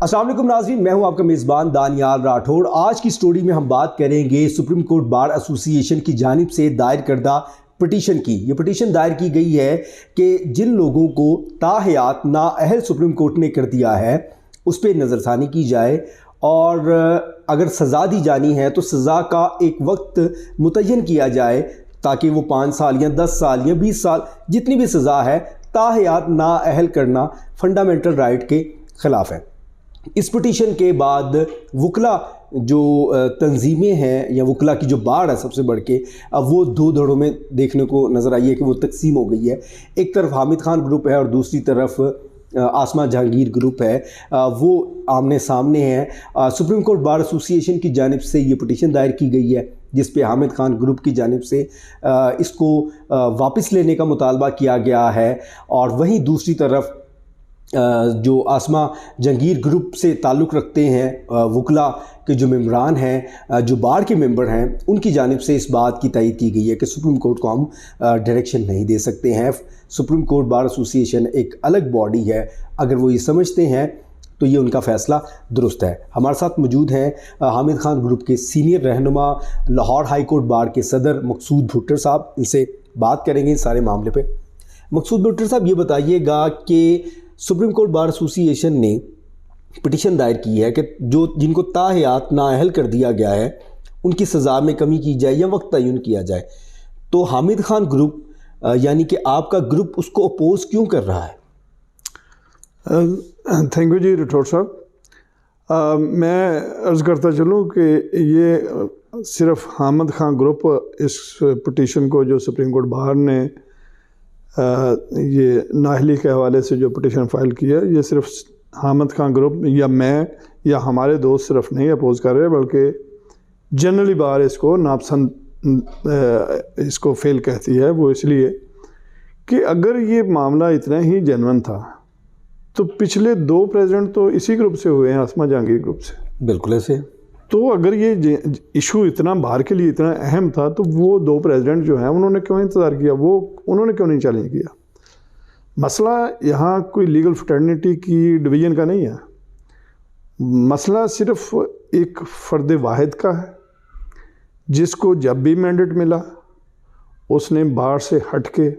अस्सलाम वालेकुम नाज़रीन, मैं हूं आपका मेज़बान दानियाल राठौड़। आज की स्टोरी में हम बात करेंगे सुप्रीम कोर्ट बार एसोसिएशन की जानिब से दायर करदा पटिशन की। ये पटिशन दायर की गई है कि जिन लोगों को ताहयात नाअहल सुप्रीम कोर्ट ने कर दिया है उस पर नज़रसानी की जाए और अगर सज़ा दी जानी है तो सज़ा का एक वक्त मुतय्यन किया जाए ताकि वो 5 साल या 10 साल या 20 साल जितनी भी सज़ा है ताहयात नाअहल करना फंडामेंटल राइट के ख़िलाफ़ है। इस पटिशन के बाद वकला जो तंजीमें हैं या वकला की जो बाढ़ है सबसे बढ़ के अब वो दो धड़ों में देखने को नज़र आई है कि वो तकसीम हो गई है। एक तरफ हामिद खान ग्रुप है और दूसरी तरफ आसमा जहांगीर ग्रुप है, वो आमने सामने हैं। सुप्रीम कोर्ट बार एसोसिएशन की जानिब से ये पटिशन दायर की गई है जिस पे हामिद खान ग्रुप की जानिब से इसको वापस लेने का मुतालबा किया गया है और वहीं दूसरी तरफ जो आसमा जहांगीर ग्रुप से ताल्लुक़ रखते हैं वकला के जो मेम्बरान हैं, जो बार के मेंबर हैं, उनकी जानिब से इस बात की तायीद की गई है कि सुप्रीम कोर्ट को हम डायरेक्शन नहीं दे सकते हैं। सुप्रीम कोर्ट बार एसोसिएशन एक अलग बॉडी है, अगर वो ये समझते हैं तो ये उनका फ़ैसला दुरुस्त है। हमारे साथ मौजूद हैं हामिद खान ग्रुप के सीनियर रहनुमा लाहौर हाई कोर्ट बार के सदर मकसूद भुट्टर साहब। इनसे बात करेंगे इस सारे मामले पे। मकसूद भुट्टर साहब, ये बताइएगा कि सुप्रीम कोर्ट बार एसोसिएशन ने पिटीशन दायर की है कि जिनको ताहयात नाअहल कर दिया गया है उनकी सज़ा में कमी की जाए या वक्त तयन किया जाए, तो हामिद खान ग्रुप यानी कि आपका ग्रुप उसको अपोज क्यों कर रहा है? थैंक यू जी राठौड़ साहब। मैं अर्ज़ करता चलूँ कि ये सिर्फ हामिद खान ग्रुप इस पिटीशन को जो सुप्रीम कोर्ट बाहर ने ये नाअहली के हवाले से जो पिटीशन फ़ाइल किया है, ये सिर्फ हामिद खान ग्रुप या मैं या हमारे दोस्त सिर्फ नहीं अपोज कर रहे, बल्कि जनरली बार इसको नापसंद इसको फेल कहती है। वो इसलिए कि अगर ये मामला इतना ही जेन्युइन था तो पिछले 2 प्रेसिडेंट तो इसी ग्रुप से हुए हैं, आसमा जहांगीर ग्रुप से। बिल्कुल ऐसे। तो अगर ये इशू इतना बाहर के लिए इतना अहम था तो वो 2 प्रेसिडेंट जो हैं उन्होंने क्यों इंतज़ार किया, उन्होंने क्यों नहीं चैलेंज किया? मसला यहाँ कोई लीगल फ्रेटर्निटी की डिवीज़न का नहीं है, मसला सिर्फ एक फ़र्द वाहिद का है जिसको जब भी मैंडेट मिला उसने बाहर से हट के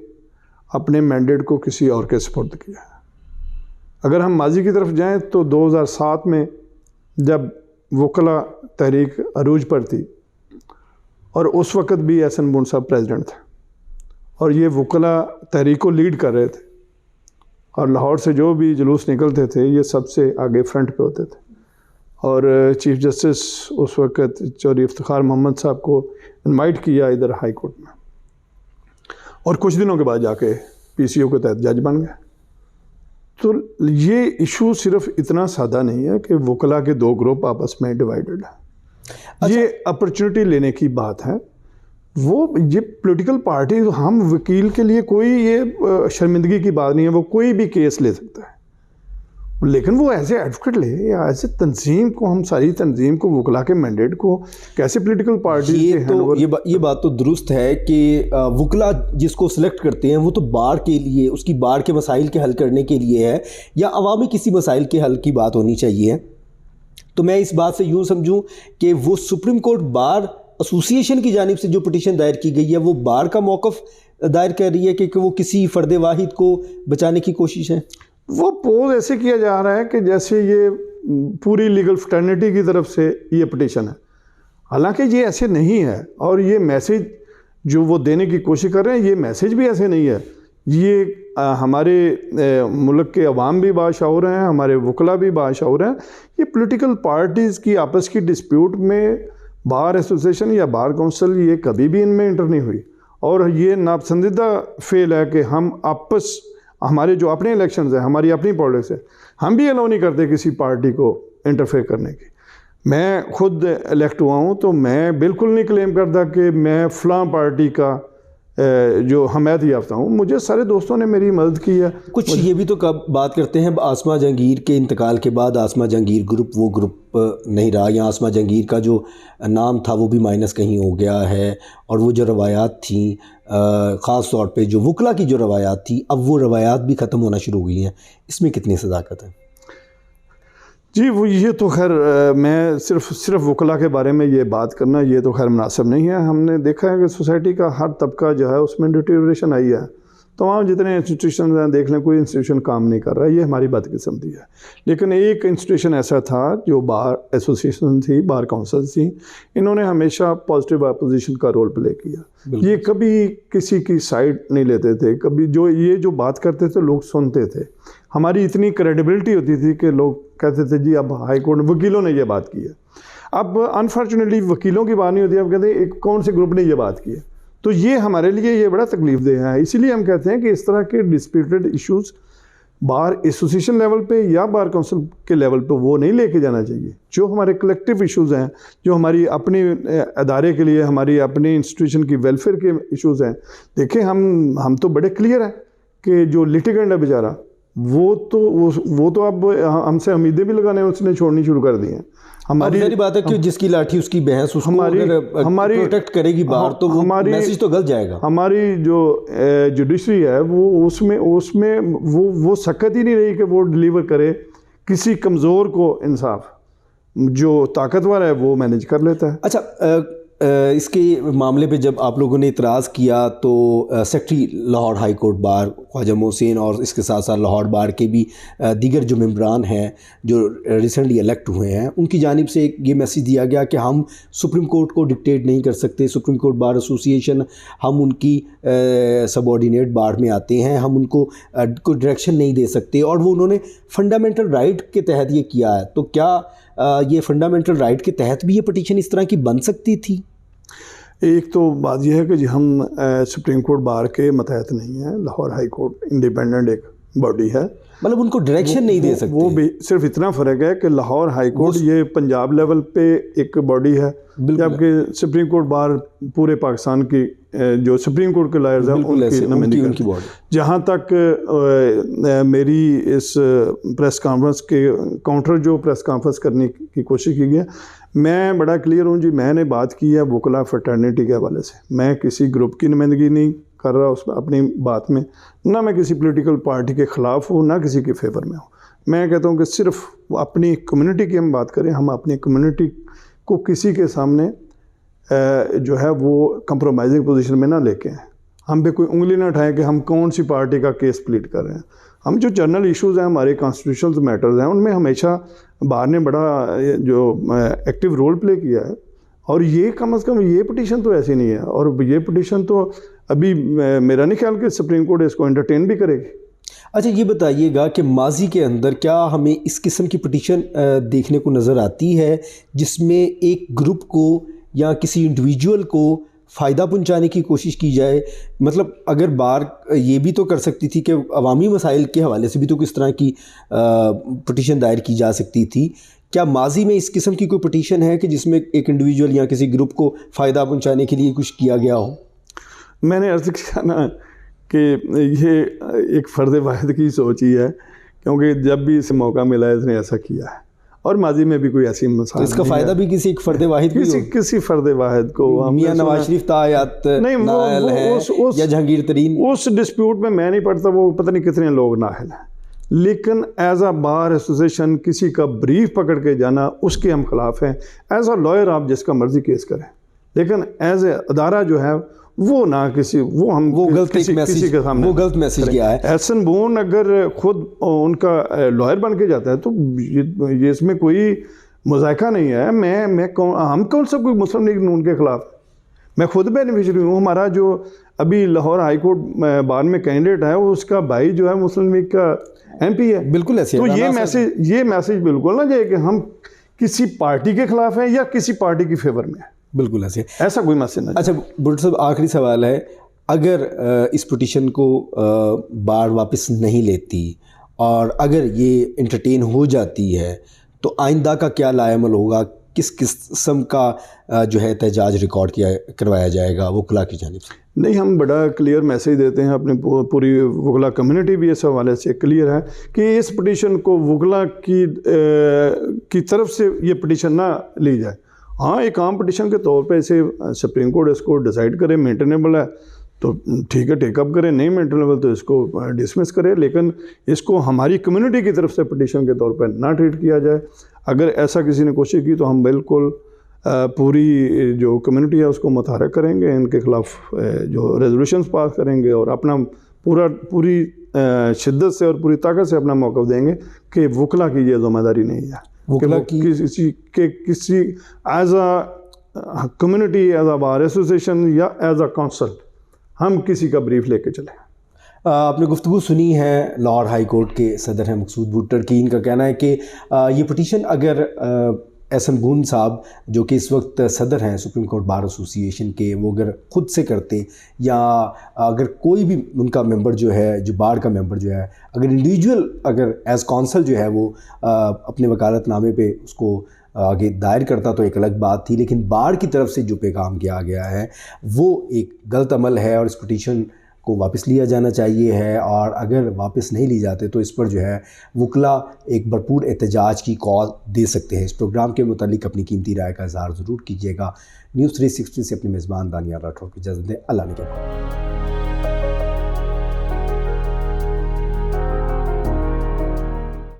अपने मैंडेट को किसी और के सुपुर्द किया। अगर हम माजी की तरफ जाएं तो 2007 में जब वकला तहरीक अरूज पर थी और उस वक़्त भी एहसन बुंड साहब प्रेसिडेंट थे और ये वकला तहरीक को लीड कर रहे थे और लाहौर से जो भी जुलूस निकलते थे ये सबसे आगे फ्रंट पे होते थे और चीफ़ जस्टिस उस वक़्त चौधरी इफ्तिखार मोहम्मद साहब को इनवाइट किया इधर हाई कोर्ट में और कुछ दिनों के बाद जाके PCO के तहत जज बन गए। तो ये इशू सिर्फ इतना सादा नहीं है कि वकला के 2 ग्रुप आपस में डिवाइडेड है। अच्छा, ये अपॉर्चुनिटी लेने की बात है। वो ये पॉलिटिकल पार्टी, हम वकील के लिए कोई ये शर्मिंदगी की बात नहीं है, वो कोई भी केस ले सकता है, लेकिन वो ऐसे एडवोकेट ले या ऐसे तंजीम को, हम सारी तंजीम को, वकला के मैंडेट को कैसे पॉलिटिकल पार्टी ये बात तो दुरुस्त है कि वकला जिसको सिलेक्ट करते हैं वो तो बार के लिए, उसकी बार के मसाइल के हल करने के लिए है या अवामी किसी मसाइल के हल की बात होनी चाहिए। तो मैं इस बात से यूँ समझूँ कि वो सुप्रीम कोर्ट बार एसोसिएशन की जानिब से जो पिटीशन दायर की गई है वो बार का मौक़िफ़ दायर कर रही है कि वो किसी फ़र्द वाहिद को बचाने की कोशिश है। वो पोज ऐसे किया जा रहा है कि जैसे ये पूरी लीगल फ्रेटर्निटी की तरफ से ये पिटीशन है, हालांकि ये ऐसे नहीं है और ये मैसेज जो वो देने की कोशिश कर रहे हैं ये मैसेज भी ऐसे नहीं है। ये हमारे मुल्क के अवाम भी बाशऊर हैं, हमारे वकला भी बाशऊर हैं। ये पॉलिटिकल पार्टीज़ की आपस की डिस्प्यूट में बार एसोसिएशन या बार काउंसिल ये कभी भी इनमें इंटर नहीं हुई और ये नापसंदीदा फेल है कि हम आपस, हमारे जो अपने इलेक्शंस हैं, हमारी अपनी पॉलिटिक्स है, हम भी अलाउ नहीं करते किसी पार्टी को इंटरफेयर करने की। मैं खुद इलेक्ट हुआ हूँ तो मैं बिल्कुल नहीं क्लेम करता कि मैं फ़लाँ पार्टी का जो हमायत याफ्ता हूँ, मुझे सारे दोस्तों ने मेरी मदद की है। कुछ ये भी तो कब बात करते हैं आसमा जहांगीर के इंतकाल के बाद आसमा जहांगीर ग्रुप वो ग्रुप नहीं रहा, या आसमा जहांगीर का जो नाम था वो भी माइनस कहीं हो गया है और वो जो रवायात थी ख़ास तौर पे जो वकला की जो रवायात थी अब वो रवायात भी ख़त्म होना शुरू हो गई हैं। इसमें कितनी सदाकत है? जी वो ये तो खैर मैं सिर्फ वकला के बारे में ये बात करना ये तो खैर मुनासिब नहीं है। हमने देखा है कि सोसाइटी का हर तबका जो है उसमें डिटेरियोरेशन आई है। तमाम जितने इंस्टीट्यूशन हैं देख लें, कोई इंस्टीट्यूशन काम नहीं कर रहा है, ये हमारी बदकिस्मती है। लेकिन एक इंस्टीट्यूशन ऐसा था जो बार एसोसिएशन थी, बार काउंसिल थी, इन्होंने हमेशा पॉजिटिव अपोजिशन का रोल प्ले किया। ये कभी किसी की साइड नहीं लेते थे, कभी जो बात करते थे लोग सुनते थे। हमारी इतनी क्रेडिबिलिटी होती थी कि लोग कहते थे जी अब हाई कोर्ट वकीलों ने ये बात की है। अब अनफॉर्चुनेटली वकीलों की बात नहीं होती, अब कहते हैं एक कौन से ग्रुप ने ये बात की है। तो ये हमारे लिए ये बड़ा तकलीफदेह है। इसीलिए हम कहते हैं कि इस तरह के disputed issues bar association level पे या बार काउंसिल के लेवल पे वो नहीं लेके जाना चाहिए। जो हमारे कलेक्टिव इश्यूज़ हैं, जो हमारी अपने अदारे के लिए, हमारी अपने इंस्टीट्यूशन की वेलफेयर के इश्यूज़ हैं, देखें हम तो बड़े क्लियर हैं कि जो लिटिगेंट है बेचारा वो तो अब हमसे उम्मीदें भी लगाने उसने छोड़नी शुरू कर दी हैं। हमारी सारी बात है कि जिसकी लाठी उसकी भैंस, उसको हमारी प्रोटेक्ट करेगी बाहर तो हमारी मैसेज तो गलत जाएगा। हमारी जो जुडिशरी है वो उसमें वो सकत ही नहीं रही कि वो डिलीवर करे किसी कमज़ोर को इंसाफ। जो ताकतवर है वो मैनेज कर लेता है। अच्छा, इसके मामले पे जब आप लोगों ने इतराज़ किया तो secretary Lahore high court bar Khwaja Mohsin और इसके साथ साथ लाहौर बार के भी दीगर जो मेंबरान हैं जो रिसेंटली इलेक्ट हुए हैं, उनकी जानिब से ये मैसेज दिया गया कि हम सुप्रीम कोर्ट को डिक्टेट नहीं कर सकते। सुप्रीम कोर्ट बार एसोसिएशन, हम उनकी सबऑर्डिनेट बार में आते हैं, हम उनको कोई डायरेक्शन नहीं दे सकते। और वो उन्होंने फंडामेंटल राइट के तहत ये किया है। तो क्या ये फंडामेंटल राइट के तहत भी ये पटिशन इस तरह की बन सकती थी? एक तो बात यह है कि जी हम सुप्रीम कोर्ट बार के मतहत नहीं हैं। लाहौर हाई कोर्ट इंडिपेंडेंट एक बॉडी है, मतलब उनको डायरेक्शन नहीं दे सकते। वो भी सिर्फ इतना फ़र्क है कि लाहौर हाई कोर्ट ये पंजाब लेवल पे एक बॉडी है, जबकि सुप्रीम कोर्ट बार पूरे पाकिस्तान की जो सुप्रीम कोर्ट के लॉयर्स हैं उनकी बॉडी। जहाँ तक मेरी इस प्रेस कॉन्फ्रेंस के काउंटर जो प्रेस कॉन्फ्रेंस करने की कोशिश की गई, मैं बड़ा क्लियर हूँ जी। मैंने बात की है वकला फ्रेटर्निटी के हवाले से। मैं किसी ग्रुप की नुमाइंदगी नहीं कर रहा उसमें अपनी बात में, ना मैं किसी पॉलिटिकल पार्टी के ख़िलाफ़ हूँ, ना किसी के फेवर में हूँ। मैं कहता हूँ कि सिर्फ अपनी कम्युनिटी की हम बात करें, हम अपनी कम्युनिटी को किसी के सामने जो है वो कंप्रोमाइजिंग पोजीशन में ना लेके आए। हम पे कोई उंगली ना उठाएं कि हम कौन सी पार्टी का केस प्लीड कर रहे हैं। हम जो जनरल इश्यूज़ हैं, हमारे कॉन्स्टिट्यूशनल मैटर्स हैं, उनमें हमेशा बार ने बड़ा जो एक्टिव रोल प्ले किया है। और ये कम से कम ये पिटीशन तो ऐसी नहीं है, और ये पिटीशन तो अभी मेरा नहीं ख्याल कि सुप्रीम कोर्ट इसको एंटरटेन भी करेगी। अच्छा, ये बताइएगा कि माजी के अंदर क्या हमें इस किस्म की पिटीशन देखने को नज़र आती है जिसमें एक ग्रुप को या किसी इंडिविजुअल को फ़ायदा पहुंचाने की कोशिश की जाए? मतलब अगर बार ये भी तो कर सकती थी कि अवामी मसाइल के हवाले से भी तो किस तरह की पिटीशन दायर की जा सकती थी। क्या माजी में इस किस्म की कोई पिटीशन है कि जिसमें एक इंडिविजुअल या किसी ग्रुप को फ़ायदा पहुंचाने के लिए कुछ किया गया हो? मैंने अर्ज़ किया ना कि ये एक फ़र्द वाहिद की सोच ही है, क्योंकि जब भी इसे मौका मिला है इसने ऐसा किया है, और माजी में भी कोई ऐसी मसाइल तो इसका फ़ायदा भी किसी एक फ़र्द वाहिद किसी फ़र्द वाहिद को। मियां नवाज शरीफ तायात नाअहल है या जहांगीर तरीन, उस डिस्प्यूट में मैं नहीं पढ़ता, वो पता नहीं कितने लोग नाअहल हैं। लेकिन एज अ बार एसोसिएशन किसी का ब्रीफ पकड़ के जाना, उसके हम खिलाफ हैं। एज अ लॉयर आप जिसका मर्जी केस करें, लेकिन एज ए अदारा जो है वो ना किसी किसी के सामने वो गलत मैसेज किया है। एहसन बोन अगर खुद उनका लॉयर बन के जाता है तो ये इसमें कोई मुज़ायका नहीं है। हम कौन सा कोई मुस्लिम लीग नून के खिलाफ, मैं खुद बेनिफिशरी हूँ। हमारा जो अभी लाहौर हाई कोर्ट बार में कैंडिडेट है उसका भाई जो है मुस्लिम लीग का MP है। बिल्कुल ऐसे। तो ये मैसेज बिल्कुल ना जाए कि हम किसी पार्टी के खिलाफ हैं या किसी पार्टी की फेवर में है। बिल्कुल ऐसा कोई मैसेज नहीं। अच्छा बुल्ट साहब, आखिरी सवाल है, अगर इस पिटीशन को बार वापस नहीं लेती और अगर ये एंटरटेन हो जाती है तो आइंदा का क्या लाएमल होगा? किस किस्म का जो है एहतजाज रिकॉर्ड करवाया जाएगा वकला की जानिब से? नहीं, हम बड़ा क्लियर मैसेज देते हैं, अपनी पूरी वकला कम्युनिटी भी इस हवाले से क्लियर है कि इस पिटीशन को वकला की तरफ से ये पिटीशन ना ली जाए। हाँ, एक आम पिटीशन के तौर पे इसे सुप्रीम कोर्ट इसको डिसाइड करे मेंटेनेबल है तो ठीक है टेकअप करें, नहीं मेंटेनेबल तो इसको डिसमिस करें, लेकिन इसको हमारी कम्युनिटी की तरफ से पिटीशन के तौर पर ना ट्रीट किया जाए। अगर ऐसा किसी ने कोशिश की तो हम बिल्कुल पूरी जो कम्युनिटी है उसको मुतहरक करेंगे, इनके ख़िलाफ़ जो रेजोल्यूशंस पास करेंगे और अपना पूरी शिद्दत से और पूरी ताकत से अपना मौक़िफ़ देंगे कि वकला की ये ज़िम्मेदारी नहीं है कि किसी as a community, as a bar association या एज अ काउंसिल हम किसी का ब्रीफ लेके चलें। आपने गुफ्तगू सुनी है लाहौर हाई कोर्ट के सदर हैं मकसूद भुट्टर की। इनका कहना है कि ये पिटीशन अगर एहसन बून साहब जो कि इस वक्त सदर हैं सुप्रीम कोर्ट बार एसोसिएशन के, वो अगर ख़ुद से करते या अगर कोई भी उनका मेंबर जो है, जो बार का मेंबर जो है, अगर इंडिविजुअल अगर एज काउंसिल जो है वो अपने वकालतनामे पे उसको आगे दायर करता तो एक अलग बात थी, लेकिन बार की तरफ से जो पैगाम किया गया है वो एक गलत अमल है और इस पिटीशन को वापस लिया जाना चाहिए है। और अगर वापस नहीं ली जाते तो इस पर जो है वकला एक भरपूर एहतजाज की कॉल दे सकते हैं। इस प्रोग्राम के मुतालिक अपनी कीमती राय का इज़हार ज़रूर कीजिएगा। न्यूज़ 360 से अपने मेज़बान दानियाल राठौर की इजाज़त दें। अल्लाह ने के बाद।